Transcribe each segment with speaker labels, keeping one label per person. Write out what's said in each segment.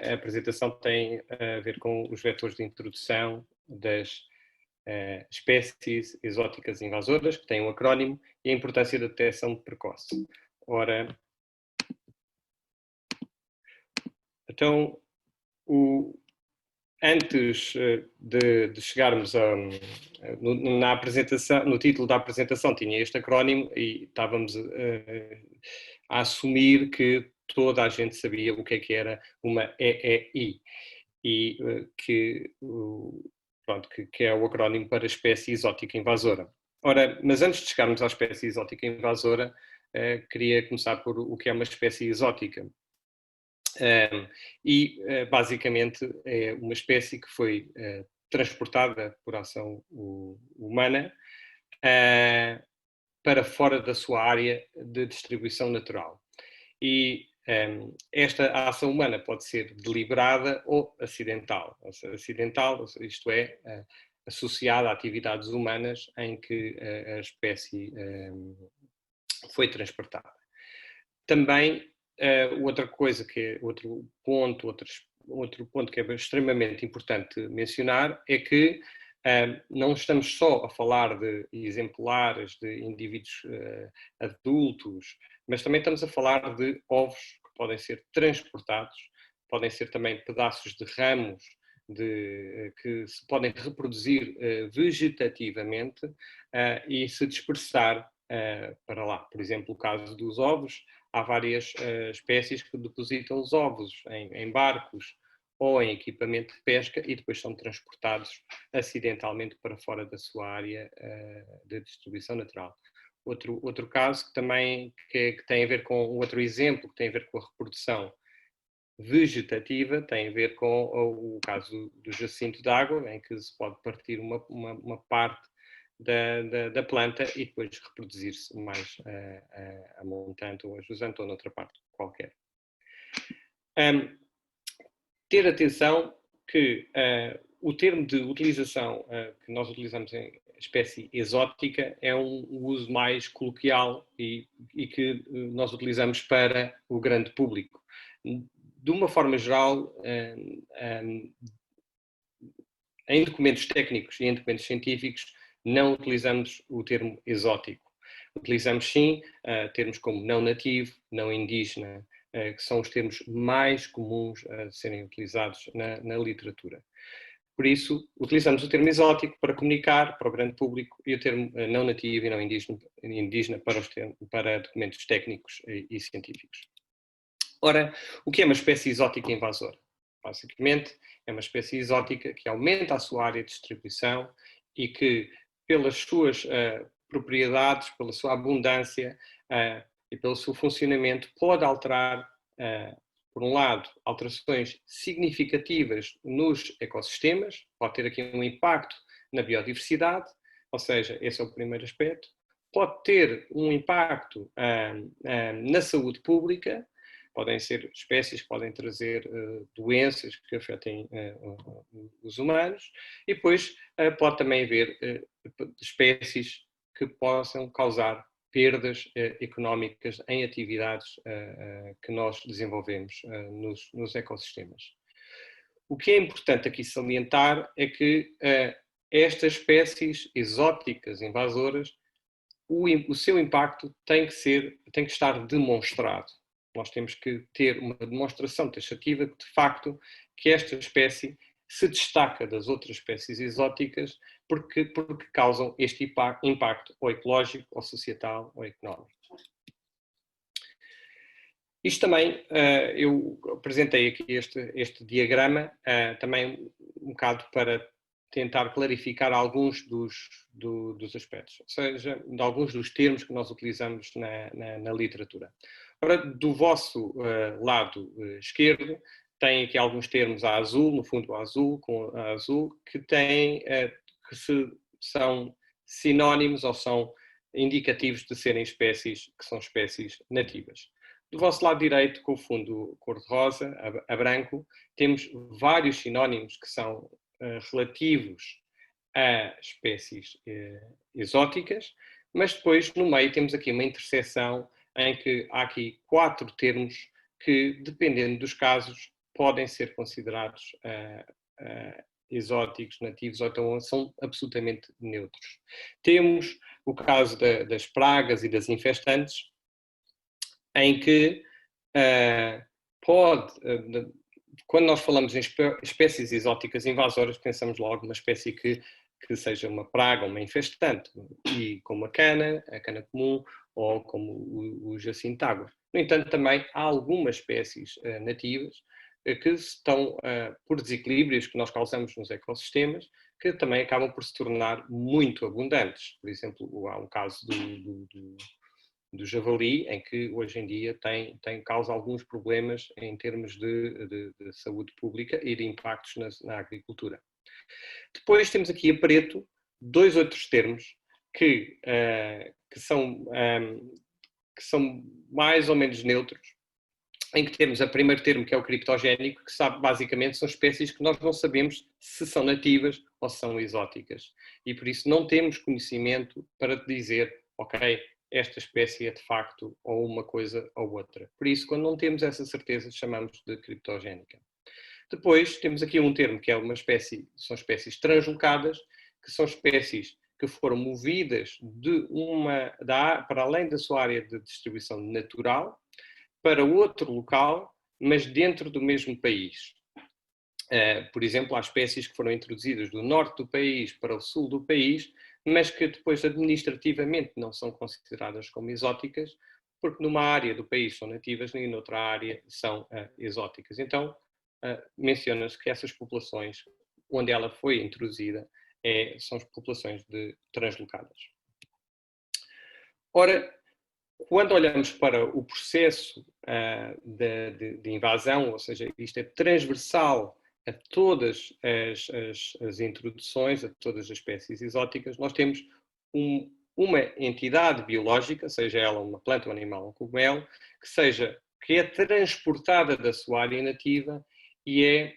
Speaker 1: A apresentação tem a ver com os vetores de introdução das espécies exóticas invasoras, que tem um acrónimo, e a importância da detecção precoce. Ora, então, antes de chegarmos na apresentação, no título da apresentação tinha este acrónimo e estávamos a assumir que toda a gente sabia o que era uma EEI e que é o acrónimo para Espécie Exótica Invasora. Ora, mas antes de chegarmos à espécie exótica invasora, queria começar por o que é uma espécie exótica. Basicamente é uma espécie que foi transportada por ação humana para fora da sua área de distribuição natural. E esta ação humana pode ser deliberada ou acidental. Acidental, isto é, associada a atividades humanas em que a espécie foi transportada. Também outra coisa outro ponto que é extremamente importante mencionar é que não estamos só a falar de exemplares, de indivíduos adultos, mas também estamos a falar de ovos que podem ser transportados, podem ser também pedaços de ramos que se podem reproduzir vegetativamente e se dispersar para lá. Por exemplo, o caso dos ovos, há várias espécies que depositam os ovos em barcos ou em equipamento de pesca e depois são transportados acidentalmente para fora da sua área de distribuição natural. Outro caso que também que tem a ver com outro exemplo, que tem a ver com a reprodução vegetativa, tem a ver com o caso do jacinto de água, em que se pode partir uma parte da planta e depois reproduzir-se mais a montante ou a jusante ou noutra parte qualquer. Ter atenção que o termo de utilização que nós utilizamos em espécie exótica é um uso mais coloquial e que nós utilizamos para o grande público. De uma forma geral, em documentos técnicos e em documentos científicos, não utilizamos o termo exótico. Utilizamos sim termos como não nativo, não indígena, que são os termos mais comuns a serem utilizados na literatura. Por isso, utilizamos o termo exótico para comunicar para o grande público e o termo não nativo e não indígena para documentos técnicos e científicos. Ora, o que é uma espécie exótica invasora? Basicamente, é uma espécie exótica que aumenta a sua área de distribuição e que, pelas suas propriedades, pela sua abundância e pelo seu funcionamento, pode alterar, por um lado, alterações significativas nos ecossistemas, pode ter aqui um impacto na biodiversidade, ou seja, esse é o primeiro aspecto, pode ter um impacto na saúde pública. Podem ser espécies que podem trazer doenças que afetem os humanos e depois pode também haver espécies que possam causar perdas económicas em atividades que nós desenvolvemos nos ecossistemas. O que é importante aqui salientar é que estas espécies exóticas invasoras, o seu impacto tem que estar demonstrado. Nós temos que ter uma demonstração taxativa de facto que esta espécie se destaca das outras espécies exóticas porque causam este impacto ou ecológico, ou societal, ou económico. Isto também, eu apresentei aqui este diagrama, também um bocado para tentar clarificar alguns dos aspectos, ou seja, de alguns dos termos que nós utilizamos na literatura. Ora, do vosso lado esquerdo, tem aqui alguns termos a azul, no fundo azul, com a azul, que são sinónimos ou são indicativos de serem espécies que são espécies nativas. Do vosso lado direito, com o fundo cor-de-rosa, a branco, temos vários sinónimos que são relativos a espécies exóticas, mas depois no meio temos aqui uma interseção em que há aqui 4 termos que, dependendo dos casos, podem ser considerados exóticos, nativos, ou então são absolutamente neutros. Temos o caso das pragas e das infestantes, em que quando nós falamos em espécies exóticas invasoras, pensamos logo numa espécie que seja uma praga, uma infestante, e como a cana comum, ou como o jacinto de água. No entanto, também há algumas espécies nativas que estão, por desequilíbrios que nós causamos nos ecossistemas, que também acabam por se tornar muito abundantes. Por exemplo, há um caso do javali, em que hoje em dia causa alguns problemas em termos de saúde pública e de impactos na agricultura. Depois temos aqui a preto 2 outros termos que são mais ou menos neutros, em que temos o primeiro termo, que é o criptogénico, que basicamente são espécies que nós não sabemos se são nativas ou são exóticas. E por isso não temos conhecimento para dizer, ok, esta espécie é de facto ou uma coisa ou outra. Por isso, quando não temos essa certeza, chamamos de criptogénica. Depois temos aqui um termo que é são espécies translocadas, que são espécies que foram movidas para além da sua área de distribuição natural, para outro local, mas dentro do mesmo país. Por exemplo, há espécies que foram introduzidas do norte do país para o sul do país, mas que depois administrativamente não são consideradas como exóticas, porque numa área do país são nativas e noutra área são exóticas. Então, menciona-se que essas populações, onde ela foi introduzida, são as populações translocadas. Ora, quando olhamos para o processo de invasão, ou seja, isto é transversal a todas as introduções, a todas as espécies exóticas, nós temos uma entidade biológica, seja ela uma planta, um animal, um cogumelo, que é transportada da sua área nativa e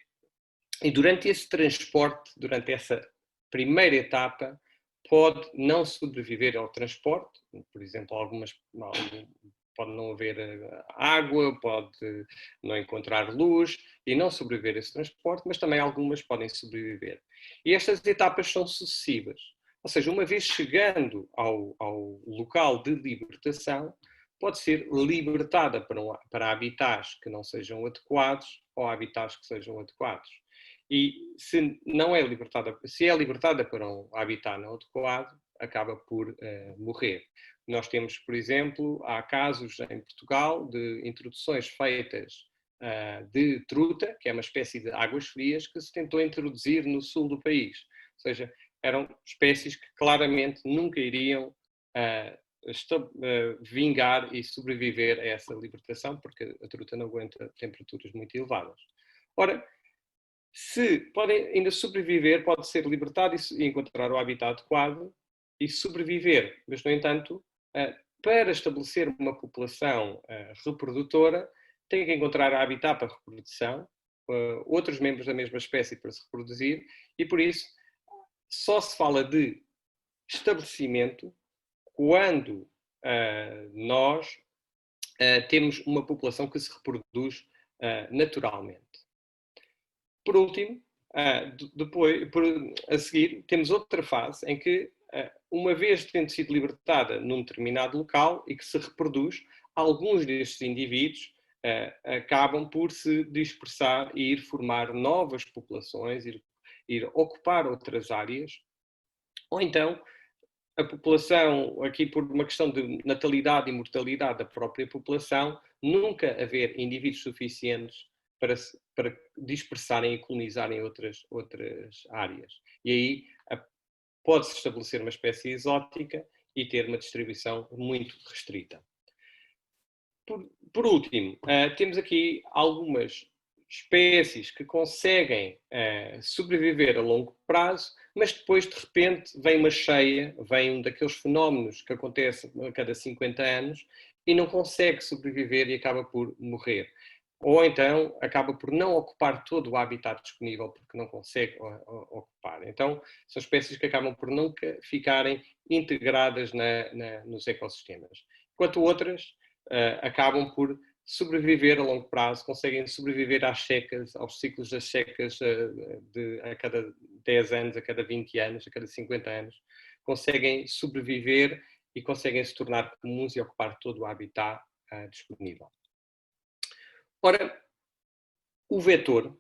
Speaker 1: durante esse transporte, durante essa primeira etapa, pode não sobreviver ao transporte, por exemplo, pode não haver água, pode não encontrar luz e não sobreviver a esse transporte, mas também algumas podem sobreviver. E estas etapas são sucessivas, ou seja, uma vez chegando ao local de libertação, pode ser libertada para habitats que não sejam adequados ou habitats que sejam adequados. E se é libertada para um habitat não adequado, acaba por morrer. Nós temos, por exemplo, há casos em Portugal de introduções feitas de truta, que é uma espécie de águas frias, que se tentou introduzir no sul do país. Ou seja, eram espécies que claramente nunca iriam vingar e sobreviver a essa libertação, porque a truta não aguenta temperaturas muito elevadas. Ora, se podem ainda sobreviver, pode ser libertado e encontrar o habitat adequado e sobreviver. Mas, no entanto, para estabelecer uma população reprodutora, tem que encontrar habitat para reprodução, outros membros da mesma espécie para se reproduzir, e por isso só se fala de estabelecimento quando nós temos uma população que se reproduz naturalmente. Por último, a seguir, temos outra fase em que, uma vez tendo sido libertada num determinado local e que se reproduz, alguns destes indivíduos acabam por se dispersar e ir formar novas populações, ir ocupar outras áreas, ou então a população, aqui por uma questão de natalidade e mortalidade da própria população, nunca haver indivíduos suficientes para dispersarem e colonizarem outras áreas. E aí pode-se estabelecer uma espécie exótica e ter uma distribuição muito restrita. Por último, temos aqui algumas espécies que conseguem sobreviver a longo prazo, mas depois, de repente, vem uma cheia, vem um daqueles fenómenos que acontecem a cada 50 anos e não consegue sobreviver e acaba por morrer. Ou então acaba por não ocupar todo o habitat disponível porque não consegue ocupar. Então, são espécies que acabam por nunca ficarem integradas nos ecossistemas. Enquanto outras acabam por sobreviver a longo prazo, conseguem sobreviver às secas, aos ciclos das secas a cada 10 anos, a cada 20 anos, a cada 50 anos, conseguem sobreviver e conseguem se tornar comuns e ocupar todo o habitat disponível. Ora, o vetor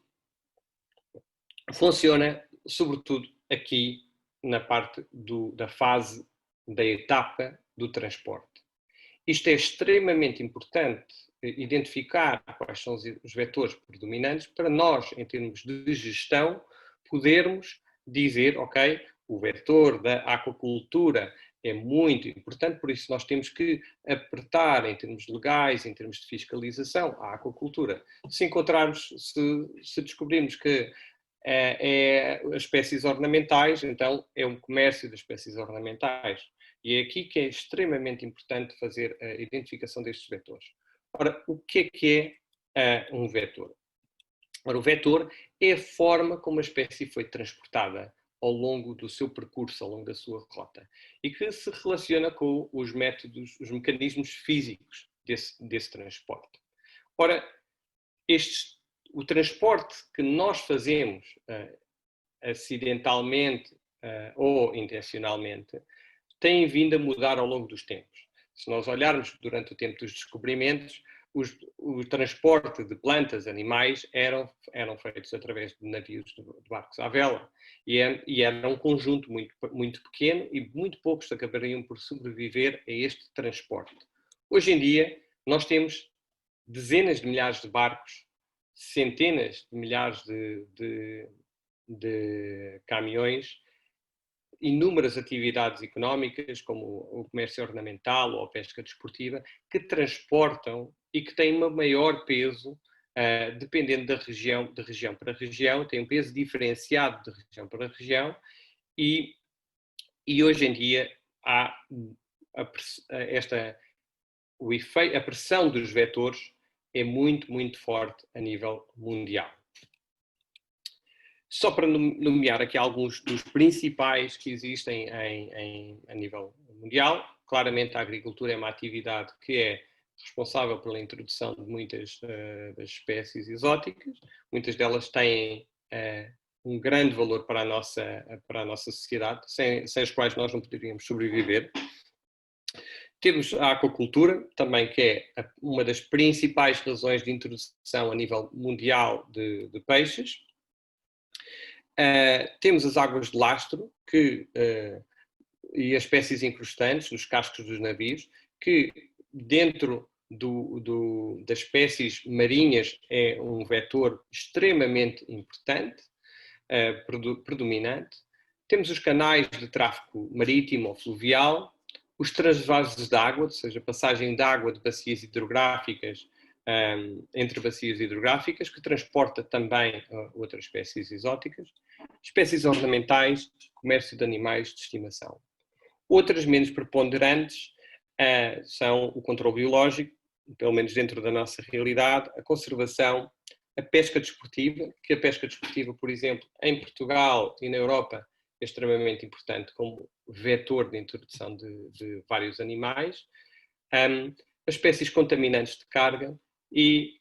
Speaker 1: funciona sobretudo aqui na parte da fase, da etapa do transporte. Isto é extremamente importante, identificar quais são os vetores predominantes para nós, em termos de gestão, podermos dizer, ok, o vetor da aquacultura é muito importante, por isso nós temos que apertar em termos legais, em termos de fiscalização, a aquacultura. Se descobrirmos que é as espécies ornamentais, então é um comércio das espécies ornamentais. E é aqui que é extremamente importante fazer a identificação destes vetores. Ora, o que é um vetor? Ora, o vetor é a forma como a espécie foi transportada ao longo do seu percurso, ao longo da sua rota, e que se relaciona com os métodos, os mecanismos físicos desse transporte. Ora, o transporte que nós fazemos acidentalmente ou intencionalmente tem vindo a mudar ao longo dos tempos. Se nós olharmos durante o tempo dos descobrimentos, o transporte de plantas, animais, eram feitos através de navios, de barcos à vela. E era um conjunto muito, muito pequeno e muito poucos acabariam por sobreviver a este transporte. Hoje em dia, nós temos dezenas de milhares de barcos, centenas de milhares de caminhões, inúmeras atividades económicas, como o comércio ornamental ou a pesca desportiva, que transportam e que têm um maior peso, dependendo da região, de região para região, tem um peso diferenciado de região para região, e hoje em dia há a pressão dos vetores é muito, muito forte a nível mundial. Só para nomear aqui alguns dos principais que existem a nível mundial, claramente a agricultura é uma atividade que é responsável pela introdução de muitas das espécies exóticas, muitas delas têm um grande valor para a nossa sociedade, sem as quais nós não poderíamos sobreviver. Temos a aquacultura, também que é uma das principais razões de introdução a nível mundial de peixes. Temos as águas de lastro e as espécies incrustantes, os cascos dos navios, que dentro das espécies marinhas é um vetor extremamente importante, predominante. Temos os canais de tráfego marítimo ou fluvial, os transvases de água, ou seja, passagem de água de bacias hidrográficas entre bacias hidrográficas, que transporta também outras espécies exóticas, espécies ornamentais, comércio de animais de estimação. Outras menos preponderantes são o controle biológico, pelo menos dentro da nossa realidade, a conservação, a pesca desportiva, que a pesca desportiva, por exemplo, em Portugal e na Europa, é extremamente importante como vetor de introdução de vários animais, as espécies contaminantes de carga e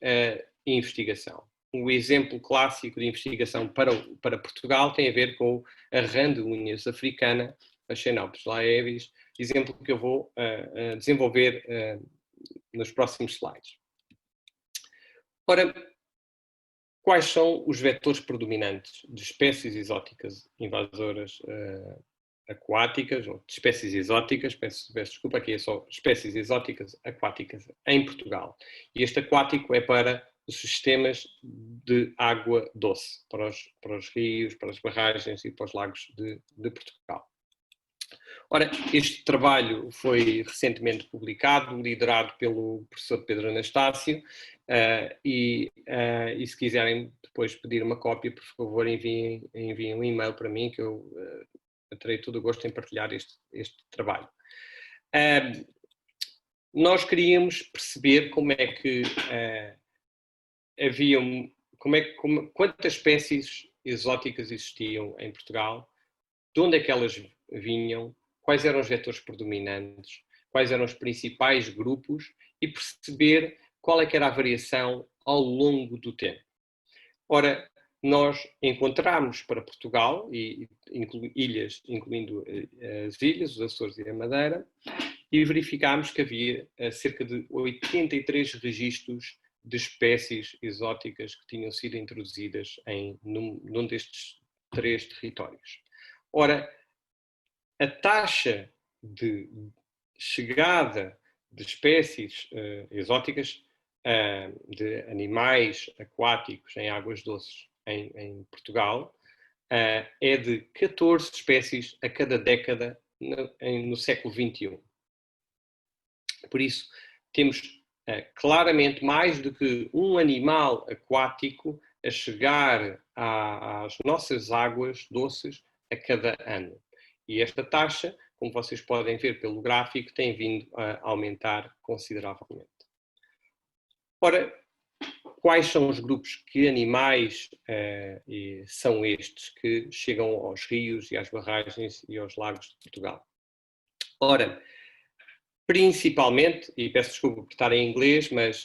Speaker 1: investigação. Um exemplo clássico de investigação para Portugal tem a ver com a rã de unhas africana, a Xenopus laevis, exemplo que eu vou desenvolver nos próximos slides. Ora, quais são os vetores predominantes de espécies exóticas invasoras aquáticas, ou de espécies exóticas, peço desculpa, aqui é só espécies exóticas aquáticas em Portugal. E este aquático é para os sistemas de água doce, para os rios, para as barragens e para os lagos de Portugal. Ora, este trabalho foi recentemente publicado, liderado pelo professor Pedro Anastácio, e se quiserem depois pedir uma cópia, por favor, enviem um e-mail para mim, que eu terei todo o gosto em partilhar este trabalho. Nós queríamos perceber como é que quantas espécies exóticas existiam em Portugal, de onde é que elas vinham, quais eram os vetores predominantes, quais eram os principais grupos, e perceber qual é que era a variação ao longo do tempo. Ora, nós encontramos para Portugal, e ilhas, incluindo as ilhas, os Açores e a Madeira, e verificámos que havia cerca de 83 registros de espécies exóticas que tinham sido introduzidas num destes 3 territórios. Ora, a taxa de chegada de espécies exóticas, de animais aquáticos em águas doces em Portugal, é de 14 espécies a cada década no século XXI. Por isso, temos claramente mais do que um animal aquático a chegar às nossas águas doces a cada ano. E esta taxa, como vocês podem ver pelo gráfico, tem vindo a aumentar consideravelmente. Ora, quais são os grupos, que animais são estes que chegam aos rios e às barragens e aos lagos de Portugal? Ora, principalmente, e peço desculpa por estar em inglês, mas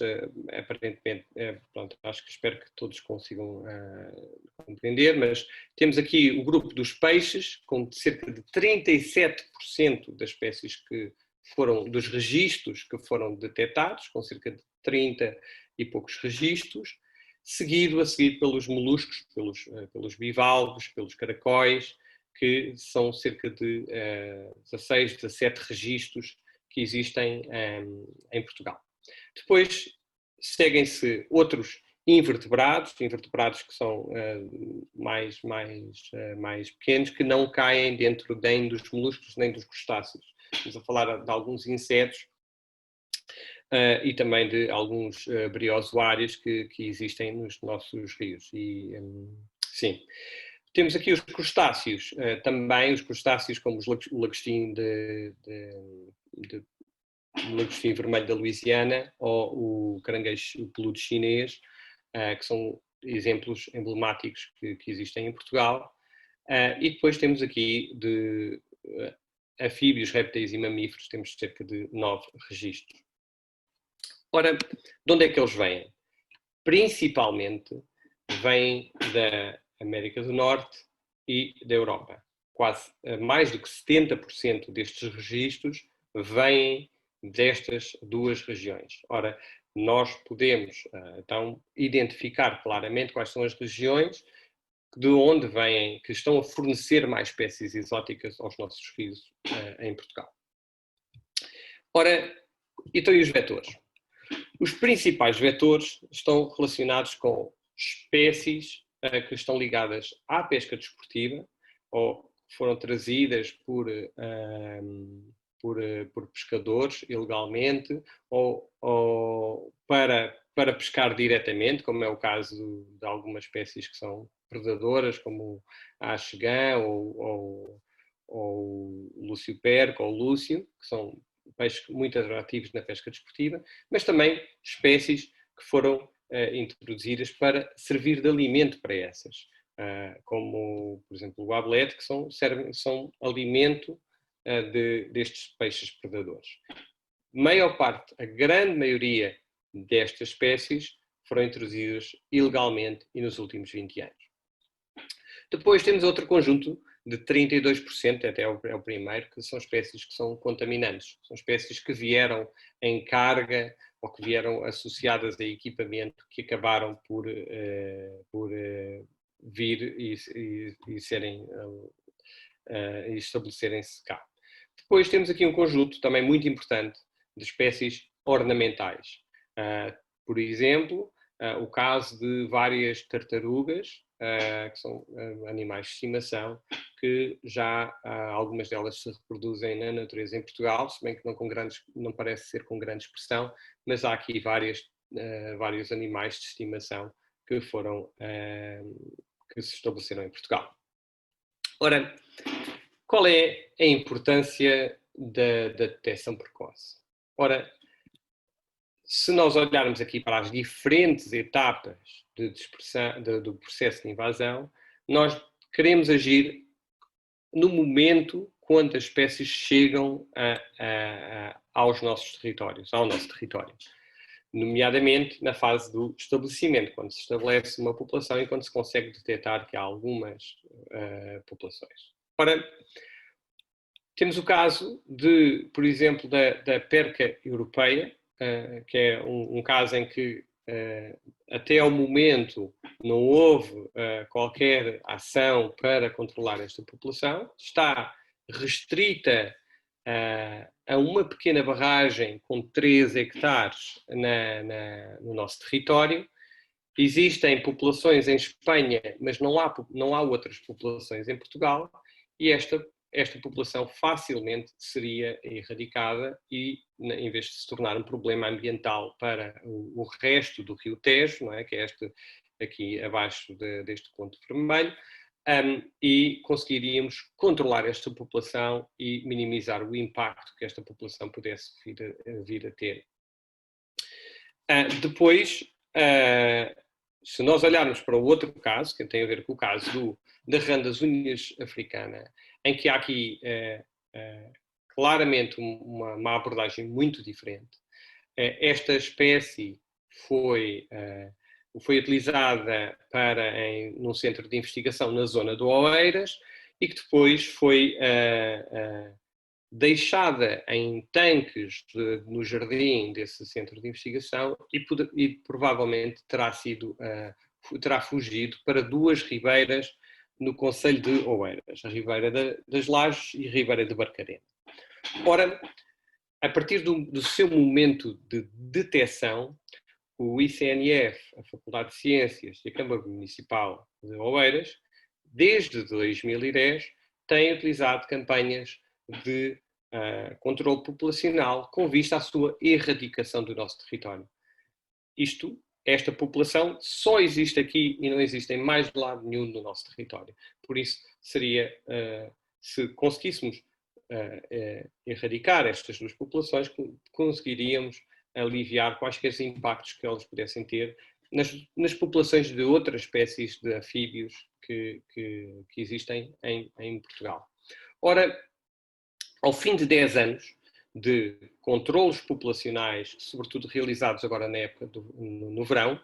Speaker 1: aparentemente, pronto, espero que todos consigam compreender, mas temos aqui o grupo dos peixes, com cerca de 37% das espécies dos registros que foram detectados, com cerca de 30 e poucos registros, seguido pelos moluscos, pelos bivalvos, pelos caracóis, que são cerca de 16, 17 registros que existem em Portugal. Depois seguem-se outros invertebrados que são mais pequenos, que não caem dentro nem dos moluscos nem dos crustáceos. Estamos a falar de alguns insetos e também de alguns briozoários que existem nos nossos rios. E, sim. Temos aqui os crustáceos, também os crustáceos como o lagostim lagostim vermelho da Louisiana ou o caranguejo peludo chinês, que são exemplos emblemáticos que existem em Portugal. E depois temos aqui de anfíbios, répteis e mamíferos, temos cerca de 9 registros. Ora, de onde é que eles vêm? Principalmente vêm da América do Norte e da Europa. Quase mais do que 70% destes registros vêm destas duas regiões. Ora, nós podemos então identificar claramente quais são as regiões de onde vêm, que estão a fornecer mais espécies exóticas aos nossos rios em Portugal. Ora, então e os vetores? Os principais vetores estão relacionados com espécies que estão ligadas à pesca desportiva ou foram trazidas por pescadores ilegalmente ou para pescar diretamente, como é o caso de algumas espécies que são predadoras, como a axegã ou o lúcio-perco ou o lúcio, que são peixes muito atrativos na pesca desportiva, mas também espécies que foram introduzidas para servir de alimento para essas, como, por exemplo, o ablete, que são alimento destes peixes predadores. A grande maioria destas espécies foram introduzidas ilegalmente e nos últimos 20 anos. Depois temos outro conjunto de 32%, até é o primeiro, que são espécies que são contaminantes. São espécies que vieram em carga ou que vieram associadas a equipamento que acabaram por vir e serem e estabelecerem-se cá. Depois temos aqui um conjunto também muito importante de espécies ornamentais. Por exemplo, o caso de várias tartarugas, que são animais de estimação, que já algumas delas se reproduzem na natureza em Portugal, se bem que não parece ser com grande expressão, mas há aqui vários animais de estimação que se estabeleceram em Portugal. Ora, qual é a importância da detecção precoce? Ora, se nós olharmos aqui para as diferentes etapas do processo de invasão, nós queremos agir no momento quando as espécies chegam aos nossos territórios, ao nosso território. nomeadamente na fase do estabelecimento, quando se estabelece uma população e quando se consegue detectar que há algumas populações. Ora, temos o caso de, por exemplo, da perca europeia, que é um caso em que até ao momento não houve qualquer ação para controlar esta população, está restrita a uma pequena barragem com 3 hectares no nosso território. Existem populações em Espanha, mas não há outras populações em Portugal, e esta população facilmente seria erradicada e, em vez de se tornar um problema ambiental para o resto do Rio Tejo, não é? Que é este aqui abaixo deste ponto vermelho, e conseguiríamos controlar esta população e minimizar o impacto que esta população pudesse vir a ter. Depois, se nós olharmos para o outro caso, que tem a ver com o caso da rã das unhas africana, em que há aqui claramente uma abordagem muito diferente. Esta espécie foi utilizada num centro de investigação na zona do Oeiras e que depois foi deixada em tanques no jardim desse centro de investigação e provavelmente terá fugido para 2 ribeiras no concelho de Oeiras, a Ribeira das Lajes e a Ribeira de Barcarena. Ora, a partir do seu momento de detecção, o ICNF, a Faculdade de Ciências e a Câmara Municipal de Oeiras, desde 2010, têm utilizado campanhas de controle populacional com vista à sua erradicação do nosso território. Esta população só existe aqui e não existe em mais lado nenhum no nosso território. Por isso, seria, se conseguíssemos erradicar estas 2 populações, conseguiríamos aliviar quaisquer impactos que elas pudessem ter nas populações de outras espécies de anfíbios que existem em Portugal. Ora, ao fim de 10 anos de controlos populacionais, sobretudo realizados agora na época no verão,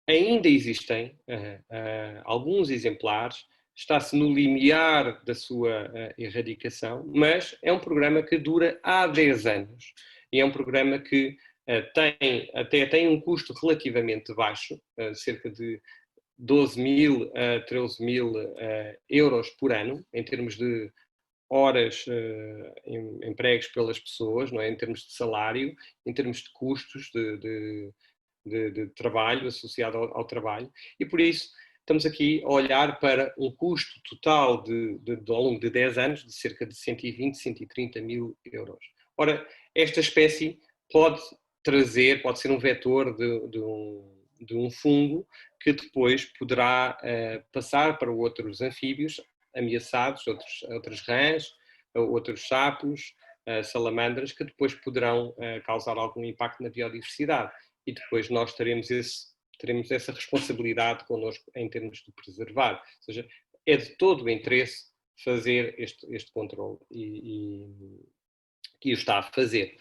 Speaker 1: ainda existem alguns exemplares, está-se no limiar da sua erradicação, mas é um programa que dura há 10 anos e é um programa que tem um custo relativamente baixo, cerca de 12.000 a 13.000 euros por ano, em termos de horas empregos pelas pessoas, não é? Em termos de salário, em termos de custos de trabalho associado ao trabalho, e por isso estamos aqui a olhar para um custo total ao longo de 10 anos de cerca de 120, 130 mil euros. Ora, esta espécie pode ser um vetor de um fungo que depois poderá passar para outros anfíbios ameaçados, outras rãs, outros sapos, salamandras, que depois poderão causar algum impacto na biodiversidade. E depois nós teremos essa responsabilidade connosco em termos de preservar. Ou seja, é de todo o interesse fazer este controle e o está a fazer.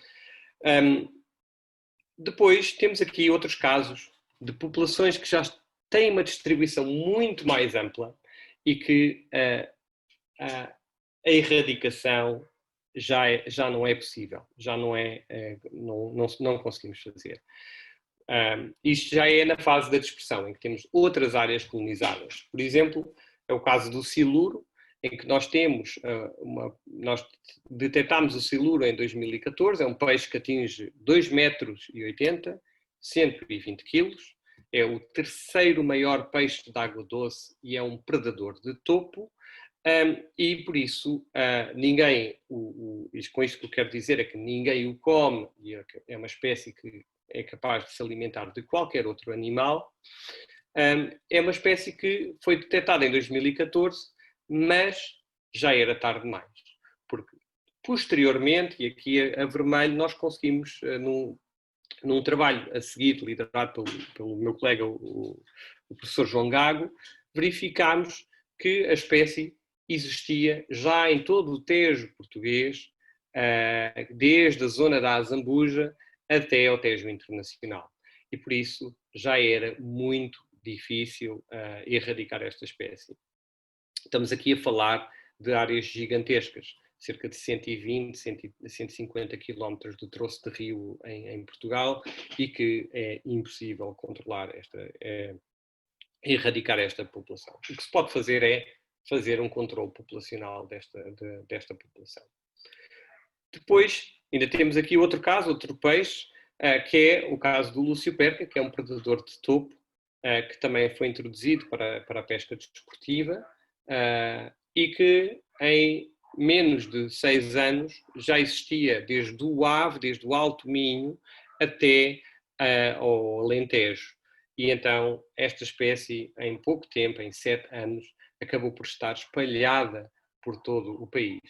Speaker 1: Depois temos aqui outros casos de populações que já têm uma distribuição muito mais ampla e que a erradicação já não é possível, já não conseguimos fazer. Isto já é na fase da dispersão, em que temos outras áreas colonizadas. Por exemplo, é o caso do siluro, em que nós detectámos o siluro em 2014, é um peixe que atinge 2,80 metros, 120 quilos, é o terceiro maior peixe de água doce e é um predador de topo, e por isso com isto que eu quero dizer é que ninguém o come, e é uma espécie que é capaz de se alimentar de qualquer outro animal. É uma espécie que foi detectada em 2014, mas já era tarde demais, porque posteriormente, e aqui a vermelho, nós conseguimos, num trabalho a seguir, liderado pelo meu colega, o professor João Gago, verificámos que a espécie existia já em todo o Tejo português, desde a zona da Azambuja até ao Tejo Internacional. E por isso já era muito difícil erradicar esta espécie. Estamos aqui a falar de áreas gigantescas, cerca de 120, 150 quilómetros de troço de rio em Portugal, e que é impossível controlar erradicar esta população. O que se pode fazer é fazer um controle populacional desta população. Depois, ainda temos aqui outro caso, outro peixe, que é o caso do Lúcio Perca, que é um predador de topo, que também foi introduzido para a pesca desportiva, e que em menos de 6 anos já existia desde o Ave, desde o Alto Minho, até ao Alentejo. E então esta espécie, em pouco tempo, em 7 anos, acabou por estar espalhada por todo o país.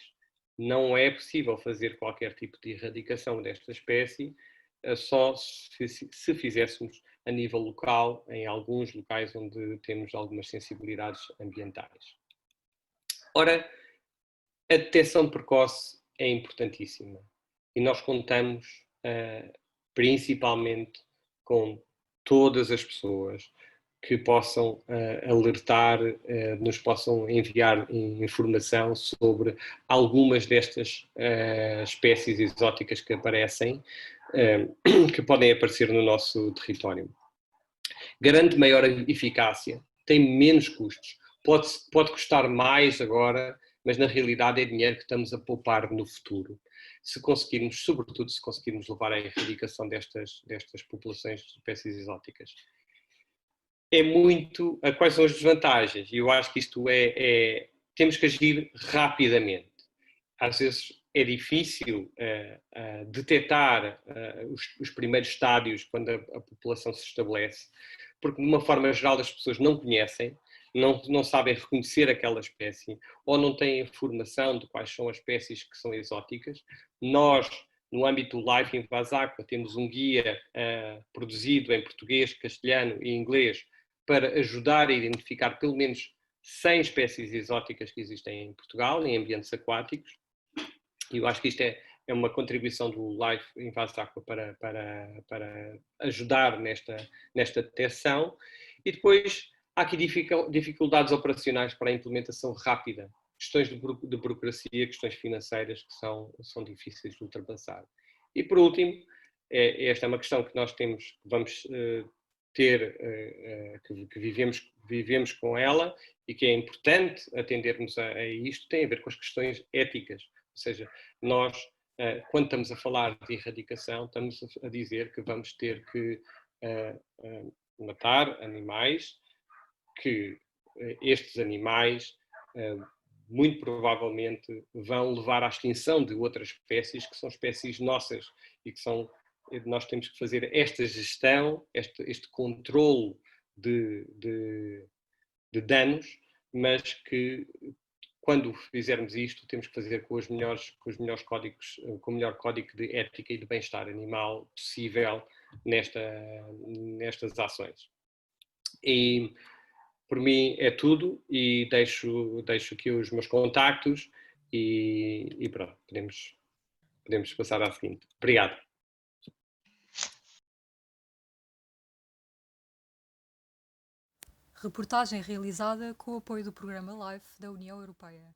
Speaker 1: Não é possível fazer qualquer tipo de erradicação desta espécie, só se fizéssemos a nível local, em alguns locais onde temos algumas sensibilidades ambientais. Ora, a detecção precoce é importantíssima e nós contamos principalmente com todas as pessoas que possam alertar, nos possam enviar informação sobre algumas destas espécies exóticas que aparecem, que podem aparecer no nosso território. Garante maior eficácia, tem menos custos, pode custar mais agora, mas na realidade é dinheiro que estamos a poupar no futuro. Se conseguirmos, sobretudo se conseguirmos levar à erradicação destas populações de espécies exóticas. É muito. Quais são as desvantagens? E eu acho que isto temos que agir rapidamente. Às vezes é difícil detectar os primeiros estádios quando a população se estabelece, porque de uma forma geral as pessoas não conhecem, não sabem reconhecer aquela espécie, ou não têm informação de quais são as espécies que são exóticas. Nós, no âmbito do Life in Vasacqua, temos um guia produzido em português, castelhano e inglês para ajudar a identificar pelo menos 100 espécies exóticas que existem em Portugal, em ambientes aquáticos. E eu acho que isto é uma contribuição do Life in Vasacqua para ajudar nesta detecção. E depois há aqui dificuldades operacionais para a implementação rápida, questões de burocracia, questões financeiras que são difíceis de ultrapassar. E por último, esta é uma questão que nós vamos ter, que vivemos com ela, e que é importante atendermos a isto, tem a ver com as questões éticas. Ou seja, nós, quando estamos a falar de erradicação, estamos a dizer que vamos ter que matar animais, que estes animais muito provavelmente vão levar à extinção de outras espécies, que são espécies nossas, e que nós temos que fazer esta gestão, este controle de danos, mas que quando fizermos isto temos que fazer com os melhores códigos, com o melhor código de ética e de bem-estar animal possível nestas ações. E por mim é tudo, e deixo aqui os meus contactos e pronto, podemos passar à seguinte. Obrigado.
Speaker 2: Reportagem realizada com o apoio do Programa LIFE da União Europeia.